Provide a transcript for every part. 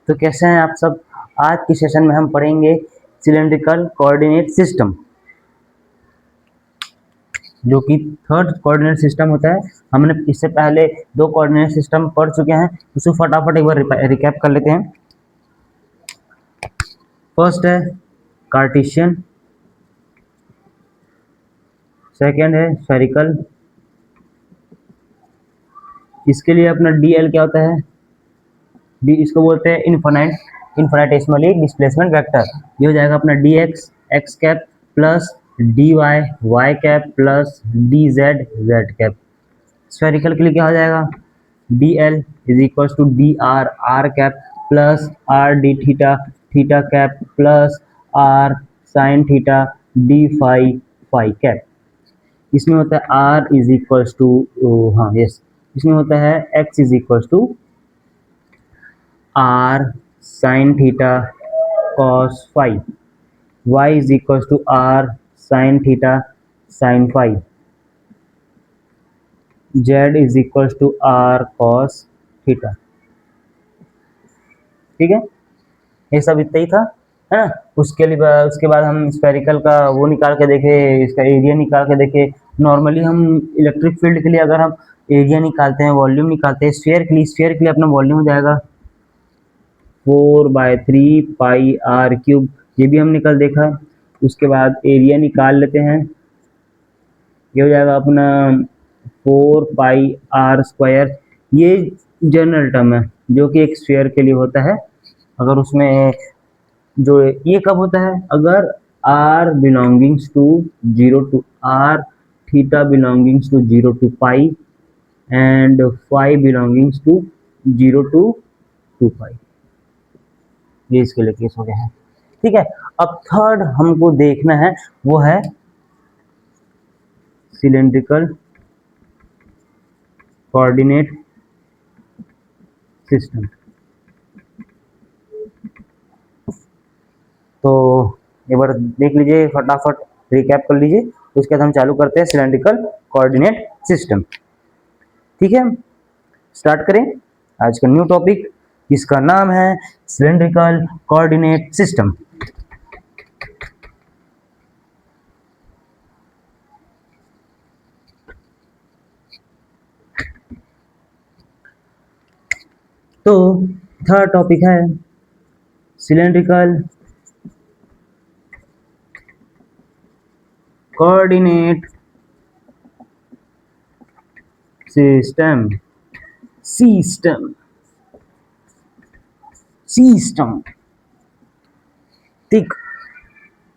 तो कैसे हैं आप सब। आज की सेशन में हम पढ़ेंगे सिलेंड्रिकल कोऑर्डिनेट सिस्टम, जो कि थर्ड कोऑर्डिनेट सिस्टम होता है। हमने इससे पहले दो कोऑर्डिनेट सिस्टम पढ़ चुके हैं, उसे फटाफट एक बार रिकैप कर लेते हैं। फर्स्ट है कार्टेशियन, सेकंड है स्फेरिकल। इसके लिए अपना डीएल क्या होता है, डी इसको बोलते हैं इन्फिनिटेसिमली डिस्प्लेसमेंट वेक्टर। ये हो जाएगा अपना D X X cap plus D Y Y cap plus D Z Z cap. Spherical के लिए क्या हो जाएगा, D L is equal to D R R cap plus R D theta theta cap plus R sine theta D phi phi cap. इसमें होता है R is equal to, हाँ yes, इसमें होता है X is equal to R sine theta cos phi, Y is equal to R sine theta sine phi, Z is equal to R cos theta. ठीक है, ये सब इतना ही था, है ना। उसके बाद हम स्फेरिकल का वो निकाल के देखे, इसका एरिया निकाल के देखे। नॉर्मली हम इलेक्ट्रिक फील्ड के लिए अगर हम एरिया निकालते हैं, वॉल्यूम निकालते हैं, स्फीयर के लिए अपना वॉल्यूम हो जाएगा 4/3 पाई आर क्यूब, ये भी हम निकल देखा। उसके बाद एरिया निकाल लेते हैं, ये हो जाएगा अपना 4 पाई आर स्क्वायर। ये जनरल टर्म है जो कि एक स्फीयर के लिए होता है। अगर उसमें जो ये कब होता है, अगर r belongings to 0 to r, theta belongings to 0 to pi and phi belongings to 0 to 2 pi. ये इसके लिए केस हो गया है। ठीक है, अब थर्ड हमको देखना है, वो है सिलेंड्रिकल कोऑर्डिनेट सिस्टम। तो एक बार देख लीजिए, फटाफट रिकैप कर लीजिए, उसके बाद हम चालू करते हैं सिलेंड्रिकल कोऑर्डिनेट सिस्टम। ठीक है, स्टार्ट करें आज का न्यू टॉपिक, जिसका नाम है सिलेंड्रिकल कोऑर्डिनेट सिस्टम। तो थर्ड टॉपिक है सिलेंड्रिकल कोऑर्डिनेट सिस्टम। सिस्टम ठीक,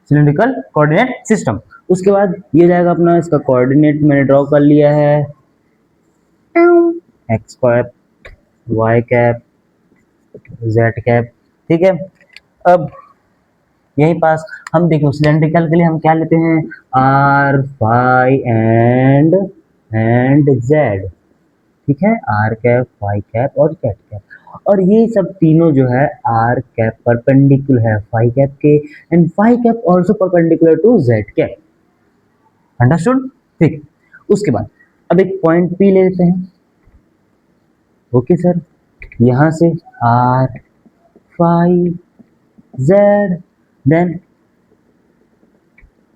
सिलेंड्रिकल कोऑर्डिनेट सिस्टम। उसके बाद ये जाएगा अपना, इसका कोऑर्डिनेट मैंने ड्रॉ कर लिया है, X cap Y cap Z cap. ठीक है, अब यहीं पास हम देखो सिलेंड्रिकल के लिए हम क्या लेते हैं, आर फाई एंड जेड। ठीक है, आर कैप फाई कैप और जेड कैप, और ये सब तीनों जो है आर कैप परपेंडिकुलर है फाई कैप के, and phi cap also perpendicular to Z cap. Understood. ठीक, उसके बाद अब एक पॉइंट पी लेते हैं। ओके सर, यहां से आर फाई जेड, देन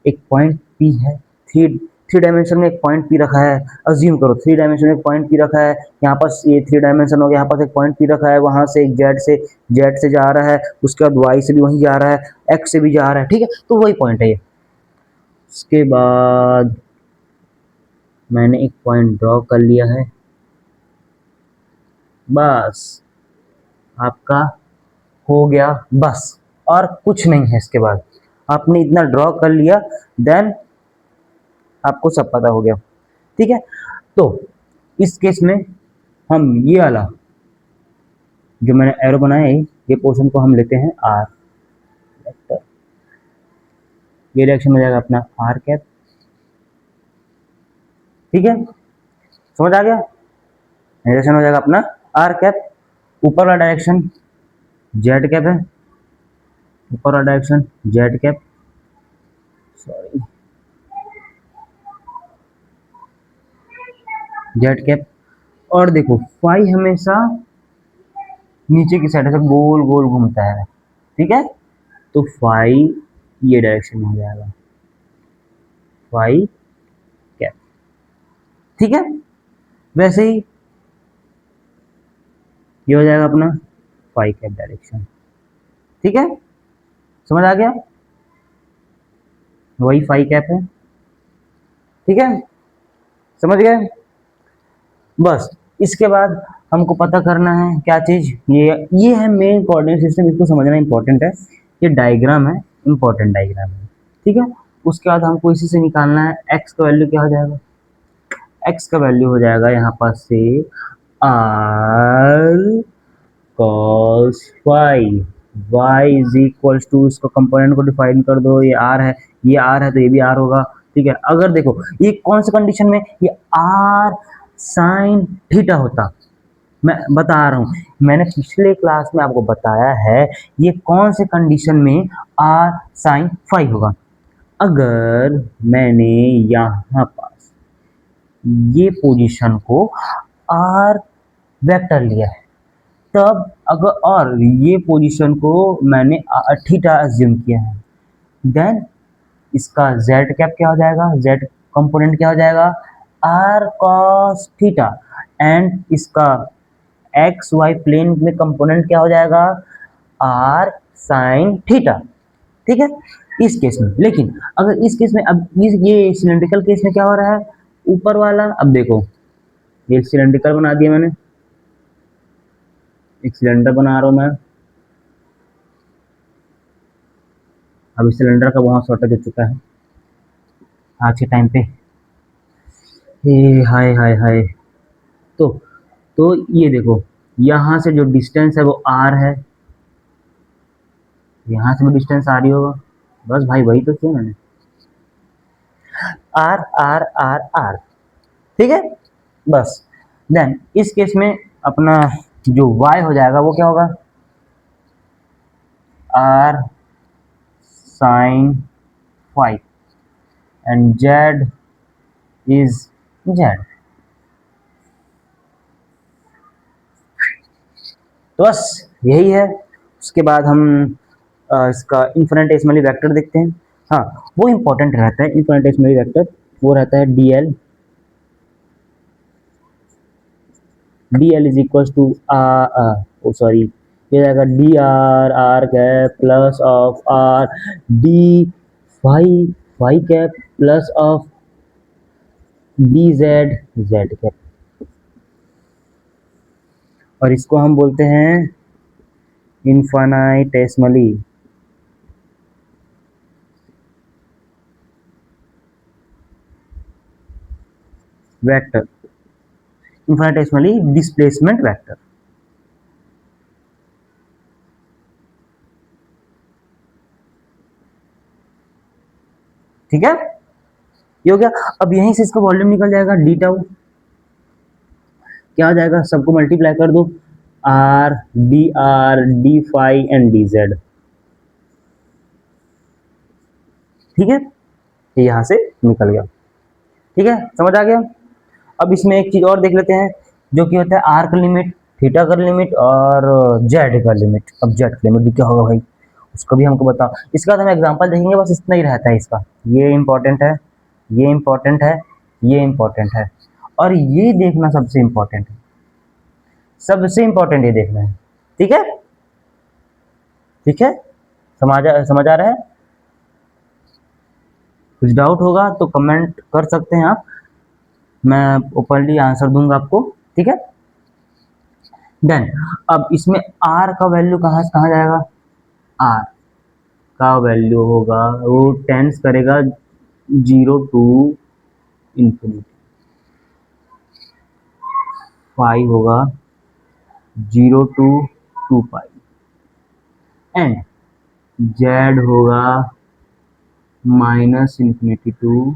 एक पॉइंट पी है, थ्री थ्री डायमेंशन में एक पॉइंट पी रखा है। अज्यूम करो थ्री डायमेंशन में एक पॉइंट पी रखा है, यहाँ पास ये थ्री डायमेंशन हो गया, यहाँ पास एक पॉइंट पी रखा है, वहां से एक जेड से जा रहा है, उसके बाद वाई से भी वहीं जा रहा है, एक्स से भी जा रहा है। ठीक है, तो वही पॉइंट है ये। उसके बाद मैंने एक पॉइंट ड्रॉ कर लिया है, बस आपका हो गया, बस और कुछ नहीं है। इसके बाद आपने इतना ड्रॉ कर लिया, देन आपको सब पता हो गया। ठीक है, तो इस केस में हम ये वाला जो मैंने एरो बनाया है, ये पोर्शन को हम लेते हैं आर वेक्टर। ये डायरेक्शन हो जाएगा अपना आर कैप। ठीक है, समझ आ गया, डायरेक्शन हो जाएगा अपना आर कैप। ऊपर वाला डायरेक्शन जेड कैप है, ऊपर वाला direction Z cap, sorry Z cap. और देखो फाई हमेशा नीचे की साइड से गोल गोल घूमता है, ठीक है। तो फाइव ये डायरेक्शन में हो जाएगा, फाइव कैप, ठीक है। वैसे ही ये हो जाएगा अपना फाइव कैप डायरेक्शन, ठीक है। समझ आ गया, वही फाइव कैप है, ठीक है, समझ गए। बस इसके बाद हमको पता करना है क्या चीज, ये है मेन कोऑर्डिनेट सिस्टम, इसको समझना इंपॉर्टेंट है। ये डायग्राम है, इंपॉर्टेंट डायग्राम है, ठीक है। उसके बाद हमको इसी से निकालना है एक्स का वैल्यू क्या हो जाएगा। एक्स का वैल्यू हो जाएगा यहाँ पास से R cos five, Y is equals to, इसको कंपोनेंट को डिफाइन कर दो, ये आर है, ये आर है तो ये भी आर होगा, ठीक है। अगर देखो ये कौन सी कंडीशन में, ये आर साइन थीटा होता, मैं बता रहा हूँ, मैंने पिछले क्लास में आपको बताया है ये कौन से कंडीशन में आर साइन फाइव होगा। अगर मैंने यहाँ पास ये पोजीशन को आर वेक्टर लिया है, तब अगर और ये पोजीशन को मैंने थीटा अज्यूम किया है, देन इसका z कैप क्या हो जाएगा, z कंपोनेंट क्या हो जाएगा, r cos थीटा, एंड इसका एक्स वाई प्लेन में कंपोनेंट क्या हो जाएगा, r sin थीटा, ठीक है। इस केस में, लेकिन अगर इस केस में, अब ये सिलेंड्रिकल केस में क्या हो रहा है, ऊपर वाला, अब देखो ये सिलेंड्रिकल बना दिया मैंने, एक सिलेंडर बना रहा हूं मैं, अभी सिलेंडर का बहुत शॉर्टेज हो चुका है आज के टाइम पे, हे हाय हाय हाय। तो तो ये देखो यहाँ से जो डिस्टेंस है वो आर है, यहाँ से भी डिस्टेंस आर ही होगा, बस भाई वही तो किया मैंने, आर आर आर आर, ठीक है। बस देन इस केस में अपना जो y हो जाएगा वो क्या होगा, R sine five, and z is z। तो बस यही है। उसके बाद हम इसका इन्फिनिटेसिमली वेक्टर देखते हैं। हाँ, वो इम्पोर्टेंट रहता है इन्फिनिटेसिमली वेक्टर, वो रहता है dl, dl is equal to O sorry, ये जाएगा D R R cap plus of R D five five cap plus of D Z Z cap, और इसको हम बोलते हैं infinitesimally vector, infinitesimally displacement vector, ठीक है। ये हो गया। अब यहीं से इसका वॉल्यूम निकल जाएगा डी टाउ, क्या हो जाएगा, सबको मल्टीप्लाई कर दो, are D five and D Z, ठीक है। ये यहां से निकल गया, ठीक है, समझ आ गया। अब इसमें एक चीज और देख लेते हैं, जो कि होता है आर का लिमिट, थीटा का लिमिट और जेड का लिमिट। अब जेड का लिमिट भी क्या होगा भाई, उसको भी हमको बताओ। इसका तो हम एग्जांपल देखेंगे, बस इतना ही रहता है इसका, ये इंपॉर्टेंट है, ये इंपॉर्टेंट है, ये इंपॉर्टेंट है, और ये देखना सबसे इंपॉर्टेंट है, सबसे इंपॉर्टेंट ये देखना है, ठीक है, ठीक है। समझ आ रहा है। कुछ डाउट होगा तो कमेंट कर सकते हैं आप, मैं ओपनली आंसर दूंगा आपको, ठीक है। देन अब इसमें r का वैल्यू कहाँ से कहाँ जाएगा, r का वैल्यू होगा, वो टेंस करेगा 0 टू इंफिनिटी, 5 होगा 0 टू 2 पाई, एंड z होगा minus infinity two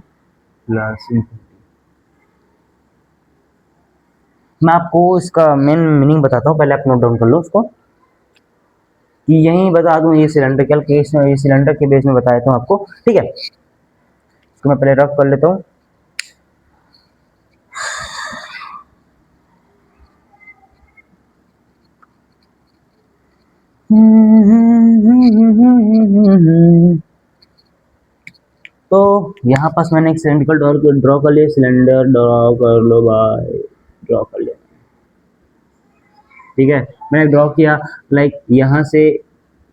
plus infinity. मैं आपको इसका मेन मीनिंग बताता हूँ, पहले आप नोट डाउन कर लो उसको, कि यही बता दूं, ये सिलेंड्रिकल केस में, ये सिलेंडर के बेस में बताया था आपको, ठीक है। इसको मैं पहले रफ कर लेता हूँ। तो यहाँ पास मैंने एक सिलेंड्रिकल ड्रॉ कर लिया, सिलेंडर ड्रॉ कर लो भाई, ड्रॉ कर लिया, ठीक है। मैंने ड्रॉ किया, लाइक यहाँ से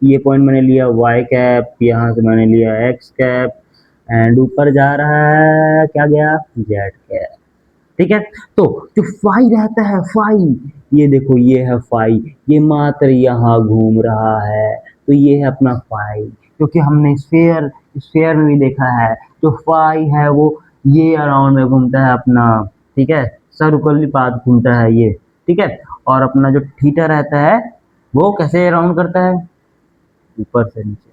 ये पॉइंट मैंने लिया वाई कैप, यहाँ से मैंने लिया एक्स कैप, एंड ऊपर जा रहा है क्या गया, जेड कैप, ठीक है। तो जो फाई रहता है, फाई, ये देखो ये है फाई, ये मात्र यहाँ घूम रहा है, तो ये है अपना फाई, क्योंकि हमने स्फेयर स्फेयर में भी देखा है, जो फाई है वो ये अराउंड में घूमता है अपना, ठीक है, सर्कुलर पाथ घूमता है ये, ठीक है। और अपना जो थीटा रहता है वो कैसे अराउंड करता है, ऊपर से नीचे,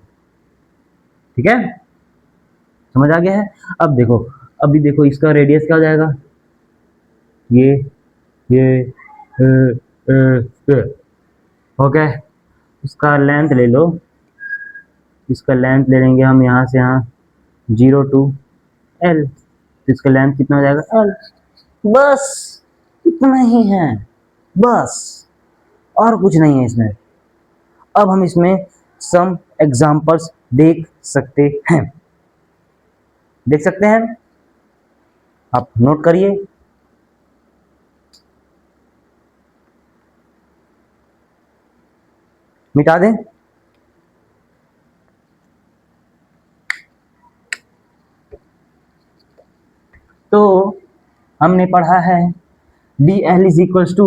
ठीक है, समझ आ गया है। अब देखो, अभी देखो इसका रेडियस क्या हो जाएगा, ये ओके, इसका लेंथ ले लो, इसका लेंथ ले लेंगे हम यहाँ से यहाँ 0 to L, तो इसका लेंथ कितना हो जाएगा L, बस इतना ही है, बस, और कुछ नहीं है इसमें। अब हम इसमें सम एग्जांपल्स देख सकते हैं, देख सकते हैं, आप नोट करिए। मिटा दें, तो हमने पढ़ा है dl is equals to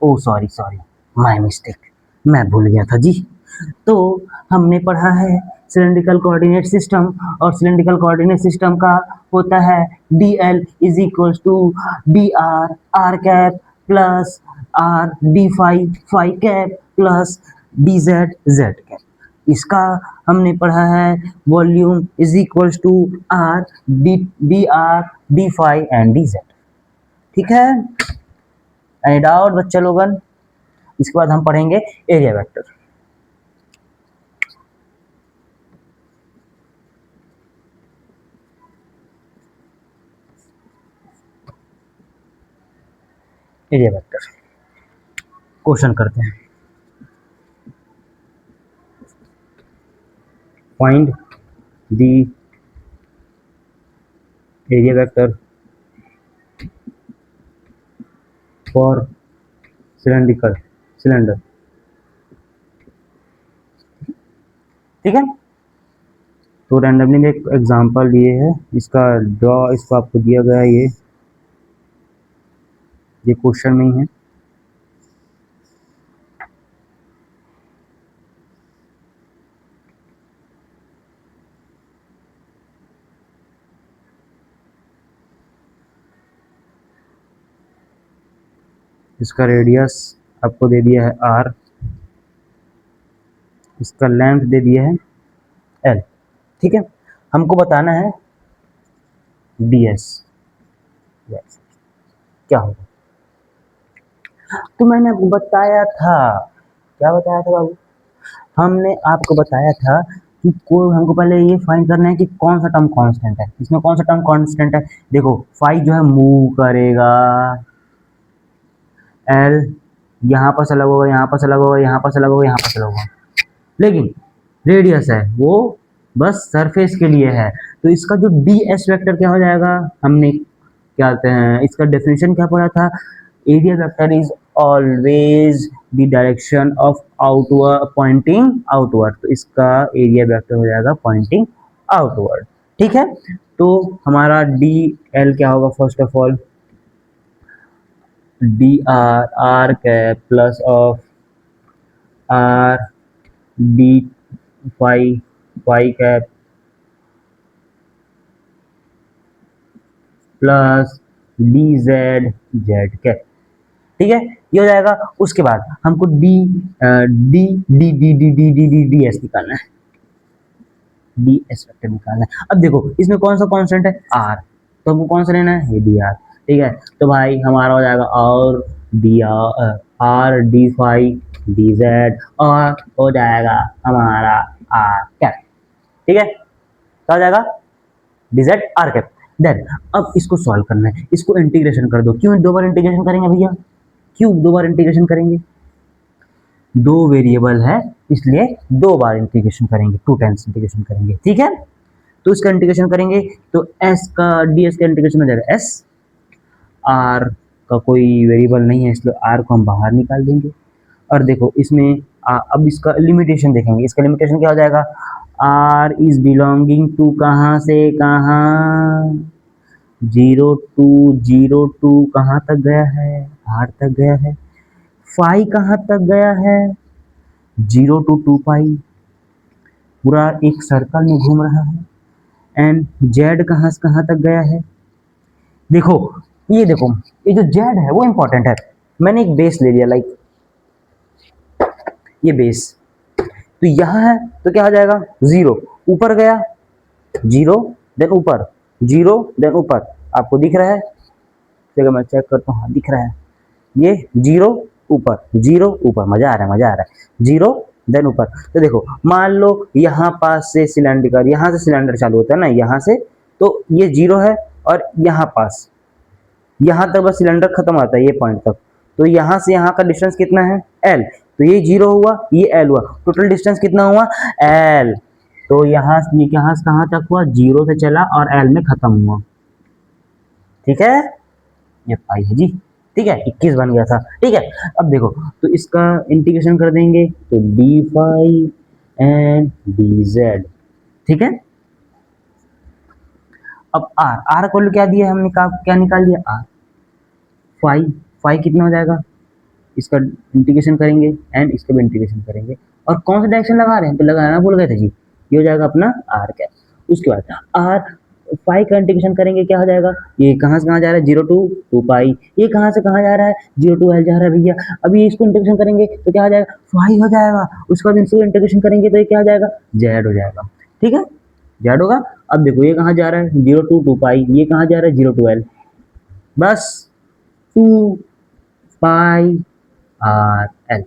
O sorry sorry, my mistake, मैं भूल गया था जी। तो हमने पढ़ा है सिलेंड्रिकल कोऑर्डिनेट सिस्टम, और सिलेंड्रिकल कोऑर्डिनेट सिस्टम का होता है dl is equals to dr r cap plus r d phi phi cap plus dz z cap. इसका हमने पढ़ा है volume is equals to r D R D phi and D Z, ठीक है। Any doubt बच्चा लोगन? इसके बाद हम पढ़ेंगे area vector. Area vector question करते हैं, find the area vector for cylindrical cylinder, ठीक है। तो रैंडमली एक एग्जांपल लिए है, इसका ड्रॉ, इसको आपको दिया गया है, ये क्वेश्चन में ही है। इसका रेडियस आपको दे दिया है r, इसका लेंथ दे दिया है l, ठीक है। हमको बताना है ds क्या होगा। तो मैंने आपको बताया था, क्या बताया था बाबू, हमने आपको बताया था कि कोई, हमको पहले ये फाइंड करना है कि कौन सा टर्म कांस्टेंट है, इसमें कौन सा टर्म कांस्टेंट है। देखो फाई जो है मूव करेगा, एल यहाँ पर से अलग होगा, यहाँ पर से अलग होगा, यहाँ पर से अलग होगा, यहाँ पर से अलग होगा, लेकिन रेडियस है वो बस सरफेस के लिए है। तो इसका जो डी एस वेक्टर क्या हो जाएगा, हमने क्या कहते हैं, इसका डेफिनेशन क्या पढ़ा था, area vector is always the direction of outward, pointing outward, तो इसका एरिया वेक्टर हो जाएगा पॉइंटिंग आउटवर्ड, ठीक है। तो हमारा डी एल क्या होगा, first of all D R R cap plus of R D phi phi cap plus D Z Z cap, ठीक है, ये हो जाएगा। उसके बाद हमको D D D D D D D D D S निकालना है, डी एस वेक्टर निकालना है। अब देखो इसमें कौन सा कांस्टेंट है, आर, तो हमको कौन सा लेना है, ये डी आर, ठीक है। तो भाई हमारा हो जाएगा और D R D phi D Z, और हो जाएगा हमारा आर कैप, ठीक है, क्या हो जाएगा, D Z R cap. Then अब इसको सॉल्व करना है, इसको इंटीग्रेशन कर दो। क्यों दो बार इंटीग्रेशन करेंगे भैया, क्यों दो बार इंटीग्रेशन करेंगे, दो वेरिएबल है इसलिए दो बार इंटीग्रेशन करेंगे, 2 टाइम्स इंटीग्रेशन करेंगे, ठीक है। तो इसका इंटीग्रेशन करेंगे तो s का ds का इंटीग्रेशन हो जाएगा s, r का कोई वेरिएबल नहीं है इसलिए r को हम बाहर निकाल देंगे। और देखो इसमें अब इसका लिमिटेशन देखेंगे, इसका लिमिटेशन क्या हो जाएगा, r इज बिलोंगिंग टू कहाँ से कहाँ, 0 to 2 कहाँ तक गया है, r तक गया है। फाई कहाँ तक गया है, 0 to 2 पाई, पूरा एक सर्कल में घूम रहा है। एंड जेड कहाँ से कहाँ तक गया है, देखो देखो ये जो जेड है वो इंपॉर्टेंट है। मैंने एक बेस ले लिया, लाइक ये बेस, तो यहाँ है तो क्या हो जाएगा, 0 ऊपर गया, 0 देन ऊपर, 0 देन ऊपर, आपको दिख रहा है, चलो मैं चेक करता हूँ, हाँ दिख रहा है, ये 0 ऊपर, 0 ऊपर, मजा आ रहा है, मजा आ रहा है, 0 देन ऊपर। तो देखो मान लो यहाँ पास से सिलेंडर, यहाँ से सिलेंडर चालू होता है ना, यहाँ से, तो ये 0 है और यहाँ पास, यहाँ तक बस सिलेंडर खत्म होता है ये पॉइंट तक, तो यहाँ से यहाँ का डिस्टेंस कितना है, l, तो ये 0 हुआ, ये l हुआ, टोटल डिस्टेंस कितना हुआ, l। तो यहाँ से कहाँ तक हुआ, 0 से चला और l में खत्म हुआ, ठीक है, ये पाई है जी, ठीक है, 21 बन गया था, ठीक है। अब देखो तो इसका इंटीग्रेशन कर देंगे तो D phi and D Z, ठीक है। अब आर को क्या दिया हमने, क्या निकाल दिया, आर, फाई कितना हो जाएगा, इसका इंटीग्रेशन करेंगे एंड इसका भी इंटीग्रेशन करेंगे, और कौन सा डायरेक्शन लगा रहे हैं, तो लगाना भूल गए थे जी, ये हो जाएगा अपना आर कैप। उसके बाद आर फाई का इंटीग्रेशन करेंगे, क्या हो जाएगा, ये कहाँ से कहाँ जा रहा है, 0 to 2 पाई, ये कहाँ से कहाँ जा रहा है, 0 to l जा रहा है भैया। अभी इसको इंटीग्रेशन करेंगे तो क्या हो जाएगा, फाई हो जाएगा, उसके बाद इसको इंटीग्रेशन करेंगे तो ये क्या हो जाएगा, जेड हो जाएगा, ठीक है, जेड होगा। अब देखो ये कहाँ जा रहा है, 0 to 2 पाई, ये कहाँ जा रहा है, 0 to l, बस 2 पाई आर एल।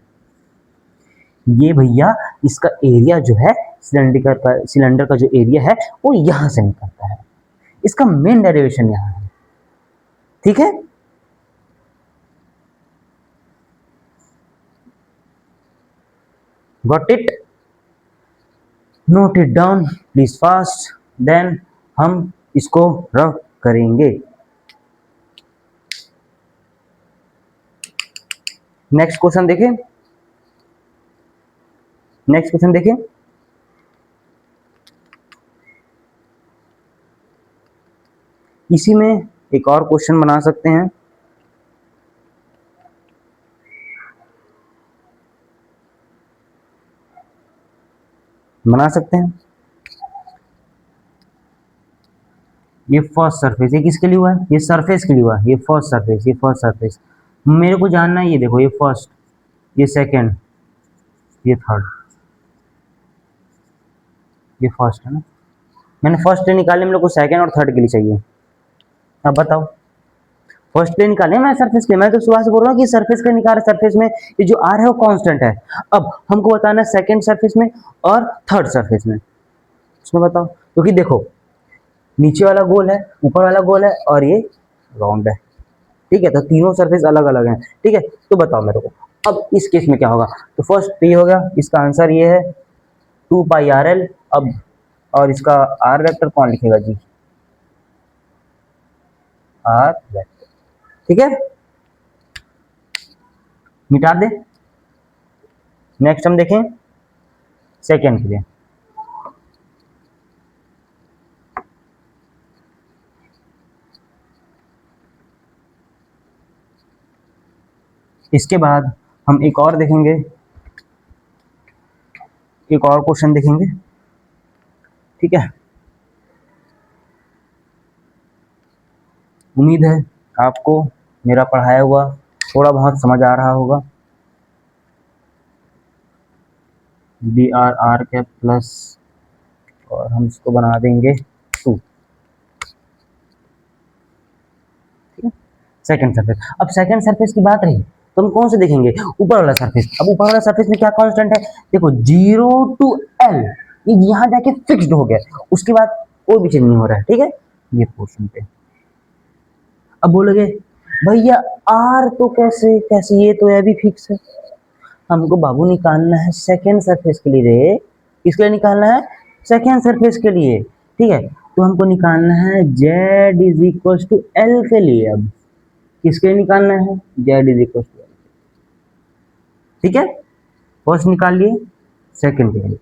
ये भैया इसका एरिया जो है सिलेंडर का जो एरिया है वो यहां से निकलता है, इसका मेन डेरिवेशन यहां है, ठीक है। Got it, note it down please fast, then हम इसको रफ करेंगे। नेक्स्ट क्वेश्चन देखें, नेक्स्ट क्वेश्चन देखें, इसी में एक और क्वेश्चन बना सकते हैं, बना सकते हैं। ये फर्स्ट सरफेस, ये किसके लिए हुआ है, ये सरफेस के लिए हुआ है, ये फर्स्ट सरफेस, ये फर्स्ट सरफेस मेरे को जानना है, ये देखो ये फर्स्ट, ये सेकंड, ये थर्ड, ये फर्स्ट है ना, मैंने फर्स्ट प्लेन निकाले, मेरे को सेकंड और थर्ड के लिए चाहिए। अब बताओ, फर्स्ट प्लेन निकाले मैं सरफेस के, मैं तो सुबह से बोल रहा हूँ कि सरफेस का निकाल, सरफेस में ये जो आर है वो कांस्टेंट है। अब हमको बताना है सेकंड सरफेस में और थर्ड सरफेस में, उसमें बताओ, क्योंकि देखो नीचे वाला गोल है, ऊपर वाला गोल है और ये राउंड है, ठीक है, तो तीनों सरफेस अलग अलग हैं, ठीक है। तो बताओ मेरे को अब इस केस में क्या होगा, तो फर्स्ट ये हो गया, इसका आंसर ये है 2 पाई आर एल। अब और इसका आर वेक्टर कौन लिखेगा जी, आर वेक्टर, ठीक है, मिटा दे। नेक्स्ट हम देखें सेकेंड के लिए, इसके बाद हम एक और देखेंगे, एक और क्वेश्चन देखेंगे, ठीक है। उम्मीद है आपको मेरा पढ़ाया हुआ थोड़ा बहुत समझ आ रहा होगा। B R R cap plus, और हम इसको बना देंगे 2, ठीक है, सेकेंड सरफेस। अब सेकेंड सरफेस की बात रही तो हम कौन से देखेंगे, ऊपर वाला सरफेस। अब ऊपर वाला सरफेस में क्या कांस्टेंट है, देखो 0 to l, ये यहाँ जाके फिक्स्ड हो गया, उसके बाद कोई भी चेंज नहीं हो रहा है, ठीक है, ये पोर्शन पे। अब बोलोगे भैया आर तो कैसे कैसे, ये तो अभी फिक्स है, हमको बाबू निकालना है सेकेंड सरफेस के लिए रे। किसके लिए निकालना है? सेकेंड सरफेस के लिए। ठीक है, तो हमको निकालना है z is equal to L के लिए। अब किसके लिए निकालना है? z is equal to L. ठीक है, फर्स्ट निकाल लिए, सेकेंड के लिए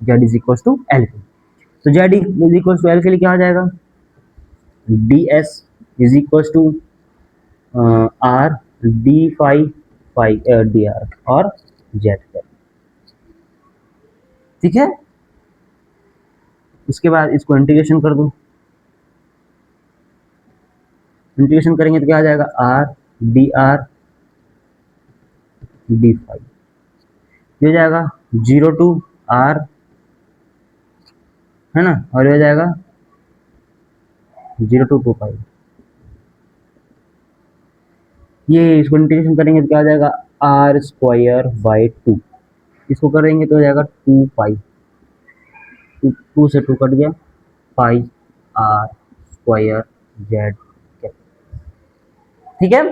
z is equal to L के। तो z is equal to L के लिए क्या हो जाएगा? ds is equal to R D phi phi D R और z का। ठीक है, उसके बाद इसको इंटीग्रेशन कर दो। इंटीग्रेशन करेंगे तो क्या आ जाएगा? आर डी फाई, ये हो जाएगा 0 टू आर, है ना, और ये हो जाएगा 0 टू 2 पाई। ये इसको इंटीग्रेशन करेंगे तो क्या आ जाएगा? R square by 2। इसको करेंगे तो हो जाएगा 2 पाई, 2 से 2 कट गया, पाई आर स्क्वायर जेड। ठीक है,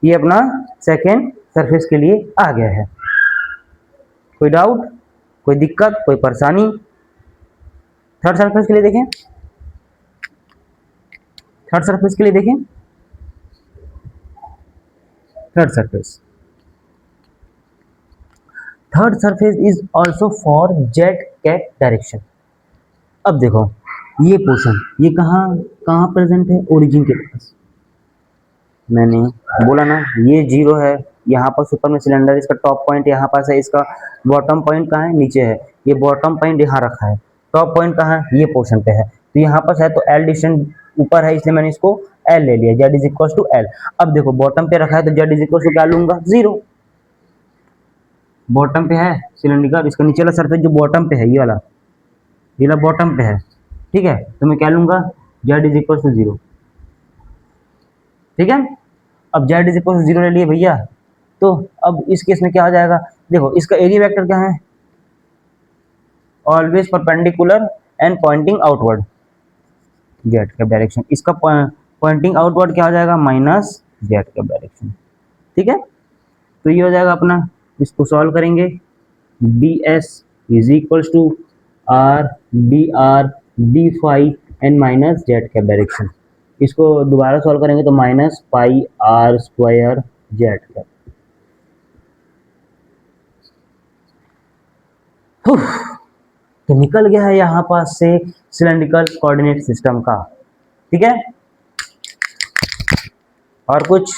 ये अपना सेकेंड सरफेस के लिए आ गया है। कोई डाउट, कोई दिक्कत, कोई परेशानी? थर्ड सरफेस के लिए देखें, थर्ड सरफेस के लिए देखें, third surface, third surface is also for Z cap direction. अब देखो ये पोर्शन, ये कहाँ कहाँ प्रेजेंट है? ओरिजिन के पास। मैंने बोला ना ये 0 है, यहाँ पर सुपर में सिलेंडर, इसका टॉप पॉइंट यहाँ पास है, इसका बॉटम पॉइंट कहाँ है? नीचे है। ये बॉटम पॉइंट यहाँ रखा है, टॉप पॉइंट कहाँ है? ये पोर्शन पे है। तो यहाँ पर है तो एल डिस्टेंस ऊपर है, इसलिए मैंने इसको एल ले लिया, Z is equal to L. अब देखो बॉटम पे रखा है तो जेड इज इक्वल टू क्या लूंगा? 0। बॉटम पे है सिलेंडर, इसका नीचे वाला सरफेस जो बॉटम पे है, ये वाला बॉटम पे है। ठीक है, तो मैं क्या लूंगा? Z is equal to 0। ठीक है, अब जेड इज इक्वल टू 0 ले लिए भैया। तो अब इस केस में क्या हो जाएगा? देखो इसका एरिया वेक्टर क्या है? Always perpendicular and Poynting outward, Z का डायरेक्शन। इसका पॉइंटिंग आउटवर्ड क्या हो जाएगा? माइनस जेड का डायरेक्शन। ठीक है, तो ये हो जाएगा अपना, इसको सॉल्व करेंगे, D S is equal to R D phi and minus Z का डायरेक्शन। इसको दोबारा सॉल्व करेंगे तो minus pi R square Z का। तो निकल गया है यहाँ पास से सिलेंड्रिकल कोऑर्डिनेट सिस्टम का। ठीक है, और कुछ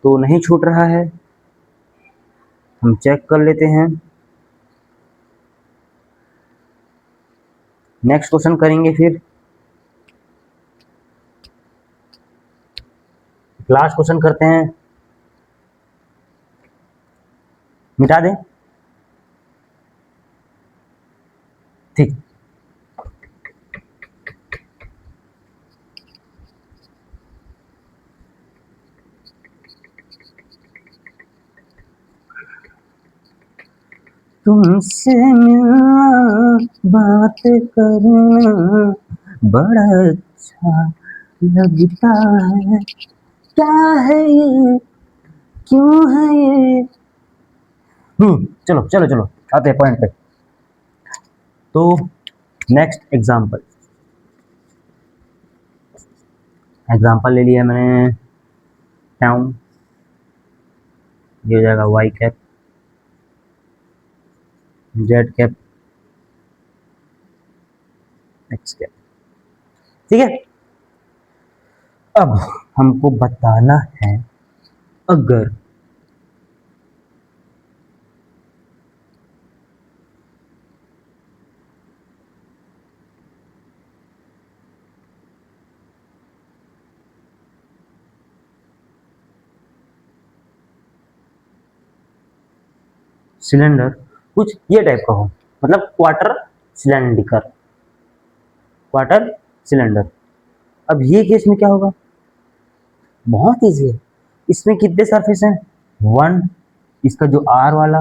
तो नहीं छूट रहा है, हम चेक कर लेते हैं। नेक्स्ट क्वेश्चन करेंगे, फिर लास्ट क्वेश्चन करते हैं, मिटा दें। ठीक, तुमसे मिलना बात करना बड़ा अच्छा लगता है, क्या है ये, क्यों है ये। चलो चलो चलो आते हैं पॉइंट पे। तो नेक्स्ट एग्जाम्पल ले लिया मैंने, टाउन, ये हो जाएगा Y cap, Z cap, X cap. ठीक है, अब हमको बताना है अगर सिलेंडर कुछ ये टाइप का हो, मतलब क्वार्टर सिलेंडर। अब ये केस में क्या होगा? बहुत इजी है, इसमें कितने सरफेस हैं? 1, इसका जो आर वाला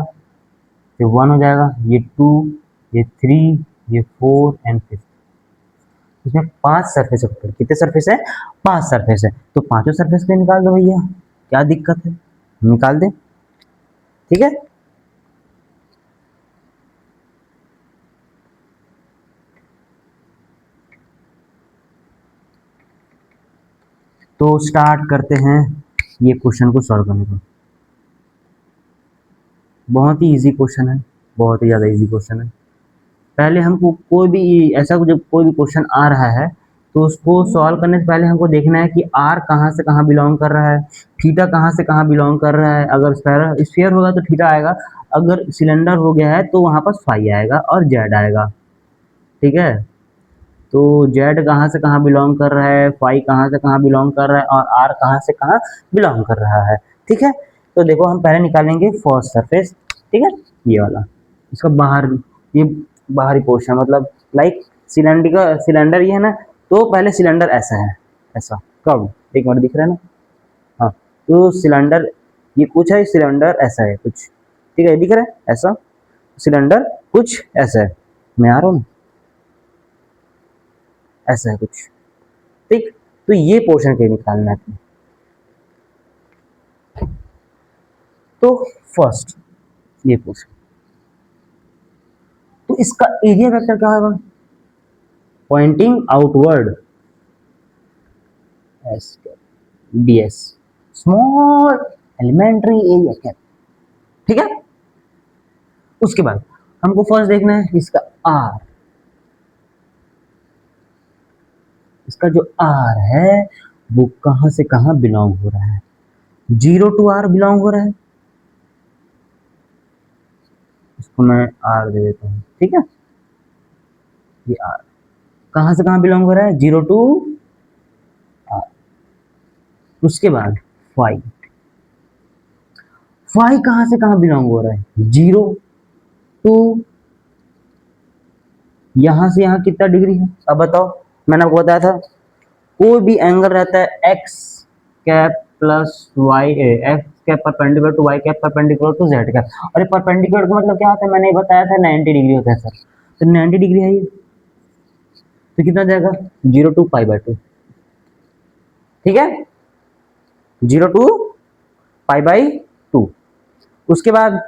ये 1 हो जाएगा, ये 2, ये 3, ये 4 एंड 5। इसमें 5 सरफेस है। कितने सरफेस है? 5 सरफेस है। तो पांचों सरफेस पे निकाल दो भैया, क्या दिक्कत है, निकाल दे। ठीक है, तो स्टार्ट करते हैं ये क्वेश्चन को सॉल्व करने को। बहुत ही इजी क्वेश्चन है, बहुत ही ज़्यादा इजी क्वेश्चन है। पहले हमको कोई भी ऐसा जब कोई भी क्वेश्चन आ रहा है तो उसको सॉल्व करने से पहले हमको देखना है कि आर कहाँ से कहाँ बिलोंग कर रहा है, थीटा कहाँ से कहाँ बिलोंग कर रहा है। अगर स्फीयर होगा तो थीटा आएगा, अगर सिलेंडर हो गया है तो वहाँ पर फाई आएगा और जेड आएगा। ठीक है, तो जेड कहाँ से कहाँ बिलोंग कर रहा है, फाई कहाँ से कहाँ बिलोंग कर रहा है और आर कहाँ से कहाँ बिलोंग कर रहा है। ठीक है, तो देखो हम पहले निकालेंगे फर्स्ट सरफेस। ठीक है, ये वाला इसका बाहर, ये बाहरी पोर्शन मतलब लाइक सिलेंडर ये है ना, तो पहले सिलेंडर ऐसा है, ऐसा कब एक मिनट दिख रहा है ना। हाँ, तो सिलेंडर ये कुछ है, सिलेंडर ऐसा है कुछ। ठीक है, दिख रहा है ऐसा, सिलेंडर कुछ ऐसा है, मैं आ रहा हूँ, ऐसा है कुछ। ठीक, तो ये पोर्शन के निकालना है। तो फर्स्ट ये पोर्शन, तो इसका एरिया वेक्टर क्या होगा, pointing outward, S D S, small elementary area cap. ठीक है, उसके बाद हमको फर्स्ट देखना है इसका आर, इसका जो आर है वो कहां से कहां बिलोंग हो रहा है, 0 टू आर बिलोंग हो रहा है, इसको मैं आर दे देता हूं। ठीक है, ये आर कहां से कहां बिलोंग हो रहा है, 0 टू आर। उसके बाद फाइव, फाइव कहां से कहां बिलोंग हो रहा है, 0 टू, यहां से यहां कितना डिग्री है, अब बताओ। मैंने आपको बताया था कोई भी एंगल रहता है X cap plus Y, X cap perpendicular to Y cap perpendicular to Z cap. और परपेंडिकुलर का मतलब क्या होता है, मैंने बताया था 90 डिग्री होता है सर, तो 90 डिग्री है ये, तो कितना जाएगा 0 टू पाई बाय 2। ठीक है, 0 टू पाई बाई 2। उसके बाद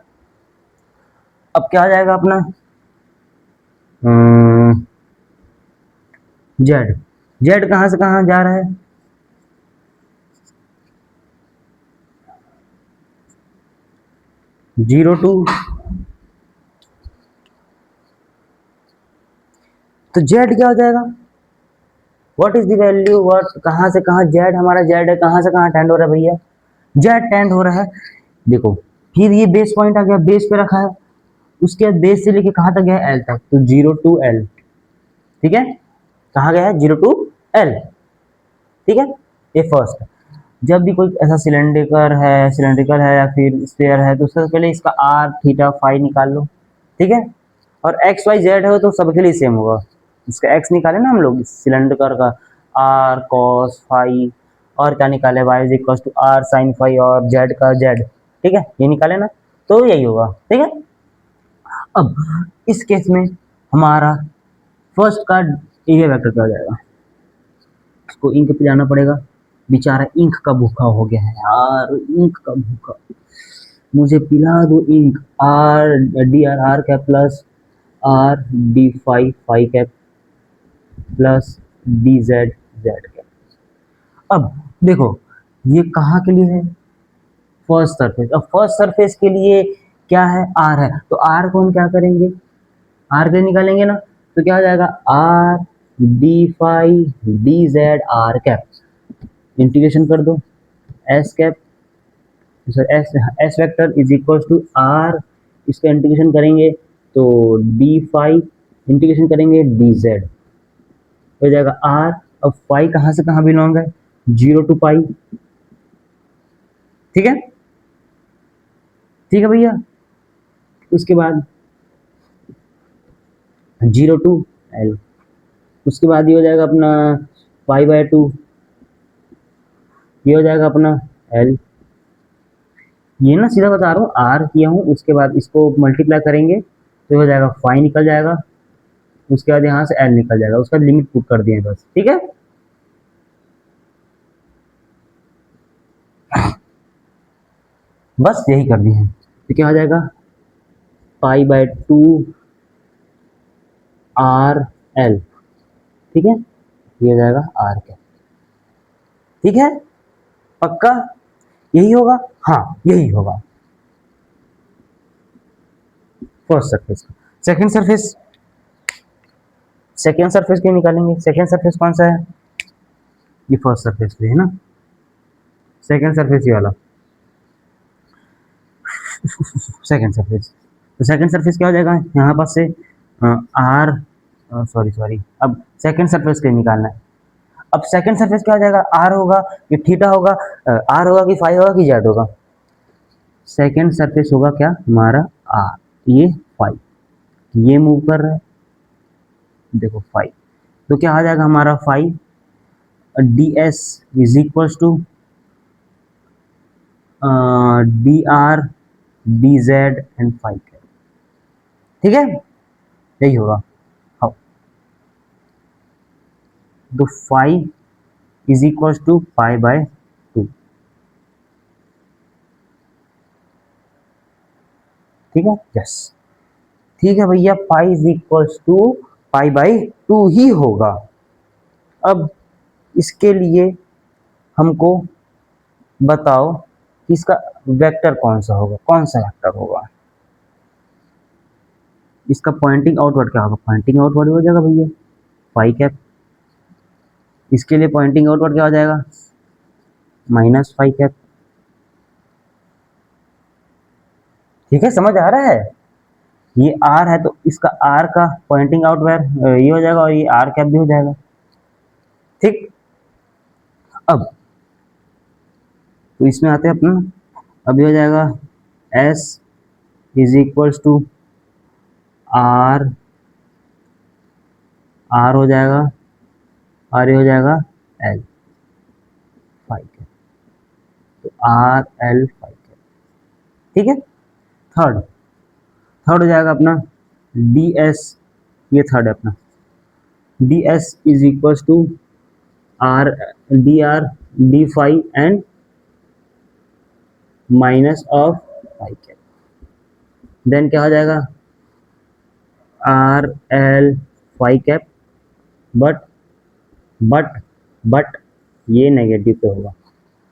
अब क्या आ जाएगा अपना जेड, जेड कहां से कहां जा रहा है, 0 टू, तो जेड क्या हो जाएगा, what is the value, what कहां से कहां जेड, हमारा जेड है कहां से कहां टेंड हो रहा है भैया, जेड टेंड हो रहा है। देखो फिर ये बेस पॉइंट आ गया, बेस पे रखा है, उसके बाद बेस से लेके कहां तक गया है, एल तक, तो 0 टू एल। ठीक है, कहां गया है, 0 टू एल। ठीक है, ये फर्स्ट है। जब भी कोई ऐसा सिलेंड्रिकल है या फिर स्फीयर है तो सबसे पहले इसका आर थीटा फाई निकाल लो। ठीक है, और एक्स वाई जेड है तो सबके लिए सेम होगा, इसका एक्स निकाले ना हम लोग सिलेंडर का, आर कॉस फाई, और क्या निकाले, Y is equal to R sine phi, और जेड का जेड। ठीक है, ये निकाले ना, तो यही होगा। ठीक है, अब इस केस में हमारा फर्स्ट का एरिया वेक्टर क्या हो जाएगा, इसको इंक पे जाना पड़ेगा, बेचारा इंक का भूखा हो गया है यार, इंक का भूखा, मुझे पिला दो ink. R D R R cap plus R D five five cap plus D Z Z cap. अब देखो ये कहाँ के लिए है, फर्स्ट सरफेस। अब फर्स्ट सरफेस के लिए क्या है, आर है, तो आर को हम क्या करेंगे, आर के निकालेंगे ना, तो क्या हो जाएगा, R D phi D Z R cap, integration कर दो, S cap sir S, S vector is equal to R, इसका इंटीग्रेशन करेंगे तो डी फाइव, इंटीग्रेशन करेंगे डी जेड, हो जाएगा आर। अब फाई कहाँ से कहाँ बिलोंग है, 0 टू पाई। ठीक है, ठीक है भैया, उसके बाद 0 टू एल, उसके बाद ये हो जाएगा अपना पाई बाय 2, ये हो जाएगा अपना एल। ये ना सीधा बता रहा हूँ, आर किया हूँ, उसके बाद इसको मल्टीप्लाई करेंगे तो हो जाएगा फाई निकल जाएगा, उसके बाद यहाँ से एल निकल जाएगा, उसका लिमिट पुट कर दिए बस। ठीक है, बस यही कर दिए हैं, तो क्या हो जाएगा पाई बाय 2 आर एल। ठीक है, ये हो जाएगा आर के। ठीक है, पक्का यही होगा, हाँ यही होगा फर्स्ट सरफेस का। सेकंड सरफेस, सेकंड सरफेस क्यों निकालेंगे, सेकंड सरफेस कौन सा है, ये फर्स्ट सरफेस पे है ना, सेकंड सरफेस ये वाला सेकंड सरफेस। तो सेकंड सरफेस क्या हो जाएगा, यहाँ पास से आर, सॉरी सॉरी, अब सेकंड सरफेस के निकालना है। अब सेकंड सरफेस क्या हो जाएगा, आर होगा कि थीटा होगा, आर होगा कि फाई होगा कि जेड होगा, सेकंड सरफेस होगा क्या हमारा आर, ये फाई, ये मूव कर रहा है, देखो फाई, तो क्या आ जाएगा हमारा phi, D S is equals to D R D Z and phi, ठीक है, यही होगा। हाँ, तो phi is equals to pi by 2, ठीक है, यस, ठीक है भैया, pi is equals to pi by 2 ही होगा। अब इसके लिए हमको बताओ कि इसका वेक्टर कौन सा होगा, कौन सा वेक्टर होगा, इसका पॉइंटिंग आउटवर्ड क्या होगा, पॉइंटिंग आउटवर्ड हो जाएगा भैया फाई कैप, इसके लिए पॉइंटिंग आउटवर्ड क्या हो जाएगा, माइनस फाई कैप, ठीक है, समझ आ रहा है, ये आर है तो इसका आर का पॉइंटिंग आउटवर्ड ये हो जाएगा और ये आर कैप भी हो जाएगा, ठीक। अब तो इसमें आते हैं अपना, अभी हो जाएगा S is equals to R, R हो जाएगा, आर ये हो जाएगा एल फाई कैप, तो आर एल फाई कैप, ठीक है। थर्ड, थर्ड हो जाएगा अपना डी एस, ये थर्ड है अपना, D S is equals to R D phi and minus of phi cap, then क्या हो जाएगा R L phi cap, but but but ये नेगेटिव पे होगा,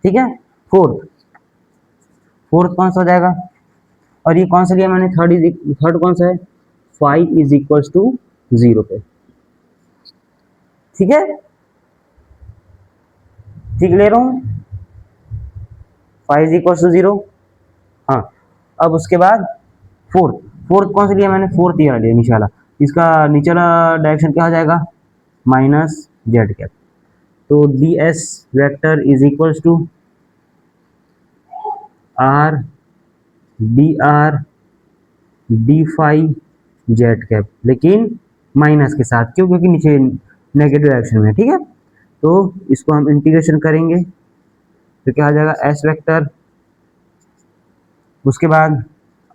ठीक है। फोर्थ, फोर्थ कौन सा हो जाएगा, और ये कौन सा लिया मैंने, थर्ड इज, थर्ड कौन सा है, फाइव इज इक्वल्स टू 0 पे, ठीक है, ठीक ले रहा हूँ, फाइव इज इक्वल्स टू 0, हाँ। अब उसके बाद फोर्थ, फोर्थ कौन सा लिया मैंने, फोर्थ ये लिया नीचे वाला, इसका नीचे वाला डायरेक्शन क्या हो जाएगा, माइनस जेड कैप, तो D S vector is equals to R D phi Z cap, लेकिन माइनस के साथ, क्यों, क्योंकि नीचे नेगेटिव डायरेक्शन में है, ठीक है। तो इसको हम इंटीग्रेशन करेंगे तो क्या आ जाएगा एस वेक्टर, उसके बाद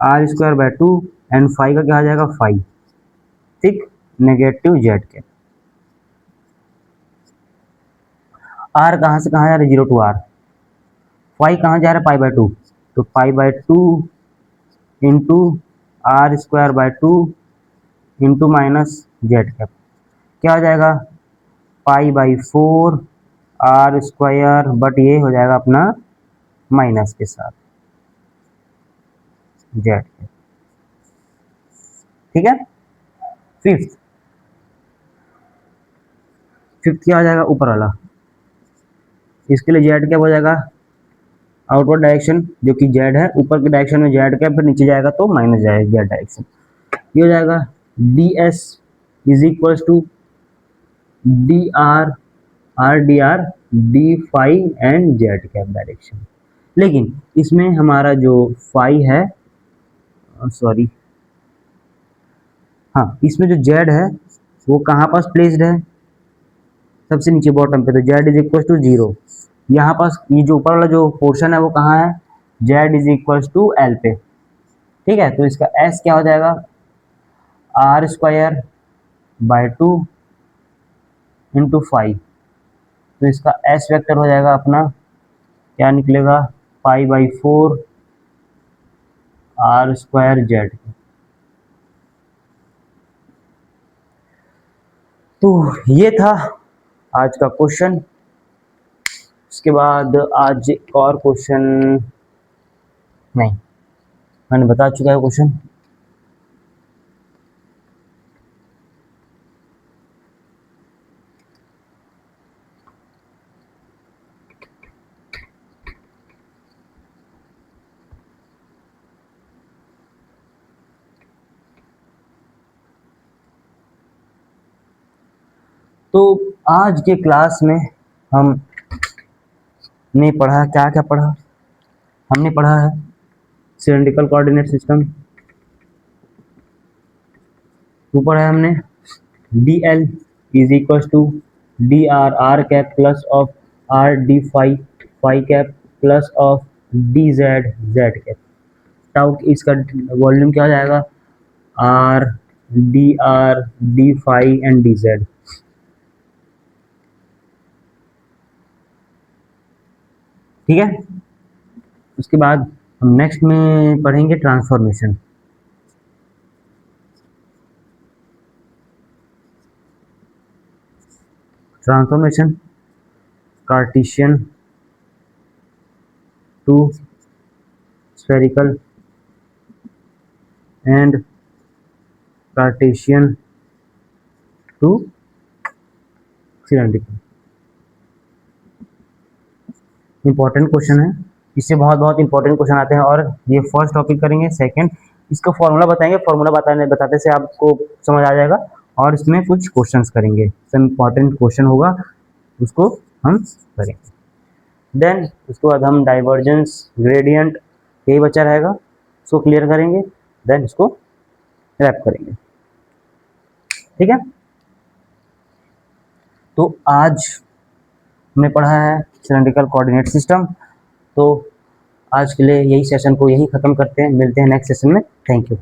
R square by 2 and phi का क्या आ जाएगा फाई, ठीक, नेगेटिव जेड कैप, आर कहाँ से कहाँ जा रहा है, 0 टू आर, फाई कहाँ जा रहा है पाई बाय 2, तो pi by 2 into R square by 2 into minus Z cap, क्या हो जाएगा pi by 4 R square, but ये हो जाएगा अपना माइनस के साथ जेड कैप, ठीक है। फिफ्थ, फिफ्थ क्या हो जाएगा ऊपर वाला, इसके लिए जेड कैप हो जाएगा आउटवर्ड डायरेक्शन जो कि जेड है, ऊपर के डायरेक्शन में जेड कैप, फिर नीचे जाएगा तो माइनस जाएगा जेड डायरेक्शन, ये हो जाएगा D S is equals to D R R D phi and Z cap direction, लेकिन इसमें हमारा जो फाई है, सॉरी, हाँ इसमें जो जेड है वो कहाँ पास प्लेस्ड है, सबसे नीचे बॉटम पे, तो जेड इज इक्वल टू 0, यहाँ पास ये जो ऊपर वाला जो पोर्शन है वो कहाँ है, Z is equal to L पे, ठीक है। तो इसका एस क्या हो जाएगा R square by 2 into phi, तो इसका एस वेक्टर हो जाएगा अपना, क्या निकलेगा pi by 4 R square Z, तो ये था आज का क्वेश्चन। उसके बाद आज एक और क्वेश्चन, नहीं मैंने बता चुका है क्वेश्चन। तो आज के क्लास में हमने पढ़ा, क्या क्या पढ़ा? हमने पढ़ा है सिलेंड्रिकल कोऑर्डिनेट सिस्टम, ऊपर है हमने D L is equal to D R R cap plus of R D phi phi cap plus of D Z Z cap. टाउ इसका वॉल्यूम क्या हो जाएगा? R D phi and D Z. ठीक है, उसके बाद हम नेक्स्ट में पढ़ेंगे transformation. Transformation Cartesian to spherical and Cartesian to cylindrical. Important question है, इससे बहुत बहुत इंपॉर्टेंट क्वेश्चन आते हैं। और ये फर्स्ट टॉपिक करेंगे। सेकंड इसका फॉर्मूला बताएंगे, फॉर्मूला बताते से आपको समझ आ जाएगा। और इसमें कुछ क्वेश्चंस करेंगे, सब इंपॉर्टेंट क्वेश्चन होगा, उसको हम करेंगे। देन उसके बाद हम डाइवर्जेंस ग्रेडियंट, यही बचा रहेगा, उसको क्लियर करेंगे। देन इसको रैप करेंगे। ठीक है, तो आज हमने पढ़ा है सिलेंड्रिकल कोऑर्डिनेट सिस्टम। तो आज के लिए यही सेशन को यही ख़त्म करते हैं, मिलते हैं नेक्स्ट सेशन में। Thank you.